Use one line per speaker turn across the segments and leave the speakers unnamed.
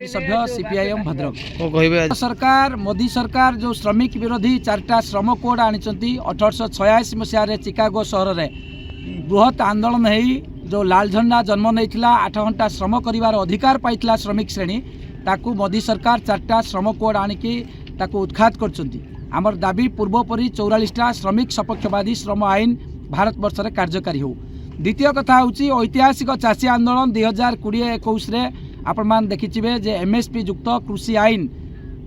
सभ्य सीपीआईएम भद्रक सरकार मोदी सरकार जो श्रमिक विरोधी 4टा श्रम कोड आनी 1886 मसीह चिकागो सहर में बृहत आंदोलन हो जो लाल झंडा जन्म नहीं 8 घंटा श्रम कर अधिकार पाई श्रमिक श्रेणी ताकू मोदी सरकार 4टा श्रम कोड आणिकी उत्खात कर दाबी पूर्वपरी 44टा श्रमिक सपक्षवादी श्रम आईन भारत वर्ष में कार्यकारी हो। द्वितीय कथा हूँ ऐतिहासिक चाषी आंदोलन 2020-21 आपण मान देखिथिबे जे एमएसपी युक्त कृषि आईन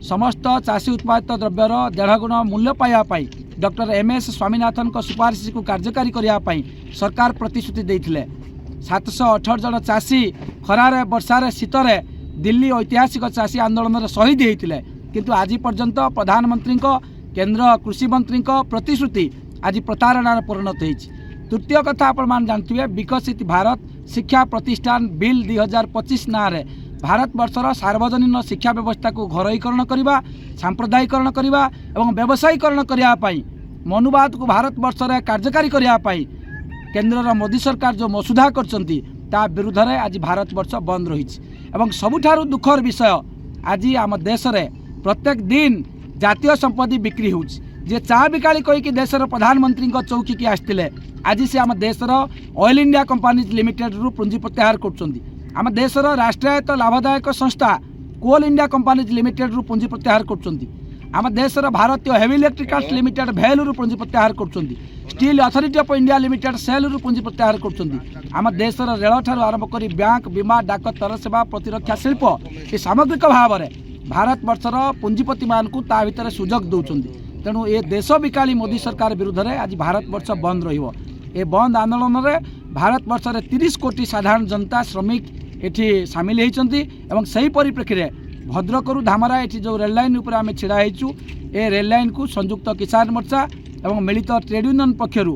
समस्त चाषी उत्पादित द्रव्यर 1.5 गुण मूल्य पाइबापी डॉक्टर एमएस स्वामीनाथन को सुपारिश को कार्यकारी करने सरकार प्रतिश्रुति देथिले। 718 जन चाषी खरारे वर्षारे शीतरे दिल्ली ऐतिहासिक चाषी आंदोलन में शहीद होते किंतु आज पर्यंत प्रधानमंत्री केंद्र कृषि मंत्री प्रतिश्रुति आज प्रतारणा परिणत होती। तृतीय कथा आपण मान जानथिबे विकसित भारत शिक्षा प्रतिष्ठान बिल 2025 ना रे भारत वर्षर सार्वजनिक शिक्षा व्यवस्था को घरोईकरण करने सांप्रदायिकरण करने और व्यवसायीकरण करने मनुवाद को भारत वर्ष में कार्यकारी करने केंद्र मोदी सरकार जो मसुदा कर विरुद्ध में आज भारत वर्ष बंद रही। सबुठारु दुखर विषय आज आम देश में प्रत्येक दिन जातीय संपत्ति बिक्री हो चा बिकाली कहीकि देशर प्रधानमंत्री चौकी की आसते आज से आम देशर ऑयल इंडिया कंपनीज लिमिटेड रु पुंजी प्रत्याहार कर देशर राष्ट्रायत्त लाभदायक संस्था कोल इंडिया कंपनीज लिमिटेड रु पुंजी प्रत्याहार कर देशर भारतीय हेवी इलेक्ट्रिकल्स लिमिटेड भेल रु पुंजी प्रत्याहार कर steel authority of India limited SAIL रु पुंजी प्रत्याहार कर देशर रेल ठार आरंभ कर बैंक बीमा डाक तर सेवा प्रतिरक्षा शिल्प ये सामग्रिक भाव में भारत वर्षर पुंजीपति मान को ता भितर सुजोग दौरान तेणु ये देश बिकाली मोदी सरकार विरुद्ध में आज भारत वर्ष बंद रही। बंद आंदोलन में भारत वर्ष में 30 कोटी साधारण जनता श्रमिक एठी सामिल होती से परिप्रेक्षी में भद्रकरू धामरा एठी जो रेल लाइन उपर आम छिड़ा होचु ए रेल लाइन को संयुक्त किसान मोर्चा और मिलित ट्रेड यूनियन पक्षर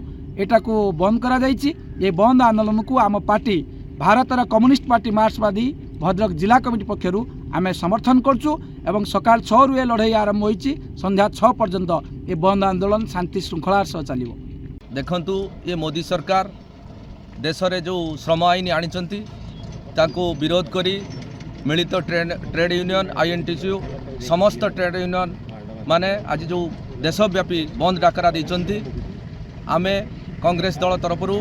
एटा को बंद करा जायछि। ये बंद आंदोलन को आम पार्टी भारतर कम्युनिस्ट पार्टी मार्क्सवादी भद्रक जिला कमिटी पक्षर आम समर्थन करचु एवं सकाल 6 रु लड़ाई आरंभ होइछि संध्या 6 पर्यंत ये बंद आंदोलन शांति श्रृंखला सह चलिबो।
देखंतु ये मोदी सरकार देश रे जो श्रम आईन आनिचंती ताको विरोध करी मिलित ट्रेड यूनियन आईएनटीयू समस्त ट्रेड यूनियन माने आज जो देशव्यापी बंद डाकरा देइचंती आमे कांग्रेस दल तरफरु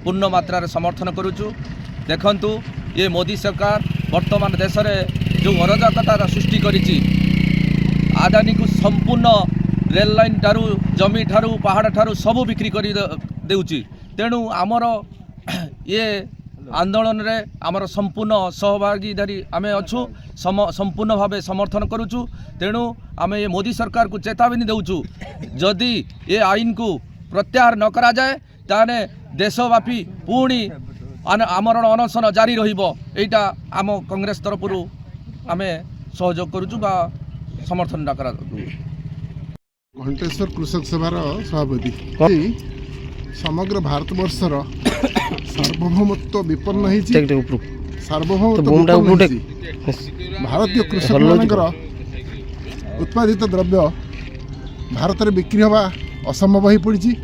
पूर्ण मात्रा रे समर्थन करूचु। देखंतु ये मोदी सरकार वर्तमान देश में जो अराजकता सृष्टि करिछि आदानी को संपूर्ण रेल लाइन ठारू जमी ठारू पहाड़ ठारू सब बिक्री कर देउछि। तेणु आमर ये आंदोलन रे आमर संपूर्ण सहभागीदारी आमे अच्छु संपूर्ण भाव समर्थन करूछु। तेणु आमे ये मोदी सरकार को चेतावनी देउछु जदि ये आईन को प्रत्याहार न करा जाए ताने देशव्यापी पुणी आमरण अनशन जारी रहिबो। एटा आम कांग्रेस तरफरु आमे सहयोग करूछु बा समर्थन डाकरा।
घंटेश्वर कृषक सभार सभापति समग्र भारतवर्षर सार्वभौमत्व विपन्न भारतीय कृषक मानकर उत्पादित द्रव्य भारत में बिक्री हवा असंभव हो पड़ी।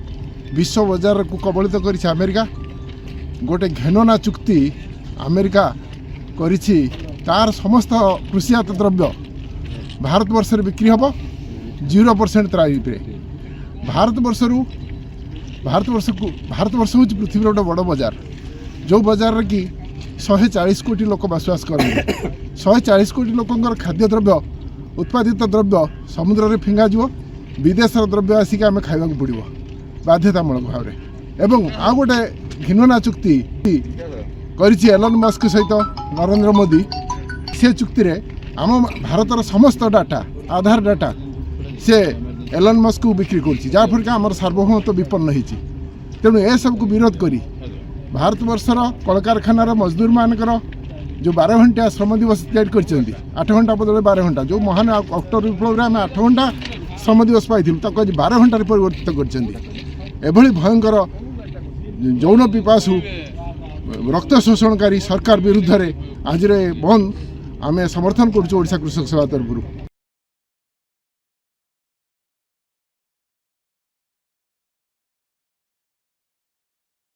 विश्व बजार को कबलित कर अमेरिका गोटे घेनना चुक्ति अमेरिका करिछि तार समस्त कृषिजात द्रव्य भारतवर्ष में बिक्री हम 0% तारीफ भारतवर्ष हूँ पृथ्वी गोटे बड़ बजार जो बजार कि 140 कोटी लोक बसवास करते 140 कोटी लोकंर खाद्य द्रव्य उत्पादित द्रव्य समुद्र में फिंगा विदेश द्रव्य आसिक आम खावा पड़ो बाध्यतामूलक भाव में। एवं आ गोटे घिनना चुक्ति करिछि एलन मस्क सहित नरेंद्र मोदी से चुक्ति रे आम भारतर समस्त डाटा आधार डाटा से एलन मस्क को बिक्री कर जहाँफल कि आमर सार्वभौमत्व विपन्न होती। तेणु ए सब को विरोध करी भारतवर्षर कलकारखानार मजदूर मानकर जो 12 घंटा श्रम दिवस तैयार कर 8 घंटा बदले 12 घंटा जो महान अक्टोबर विप्लव आम 8 घंटा श्रम दिवस पाई आज 12 घंटे परिवर्तित कर भयंकर जौन पिपासु रक्त शोषणकारी सरकार विरुद्ध रे आज बंद आमे समर्थन करुछु ओडिशा कृषक सभा तरफ।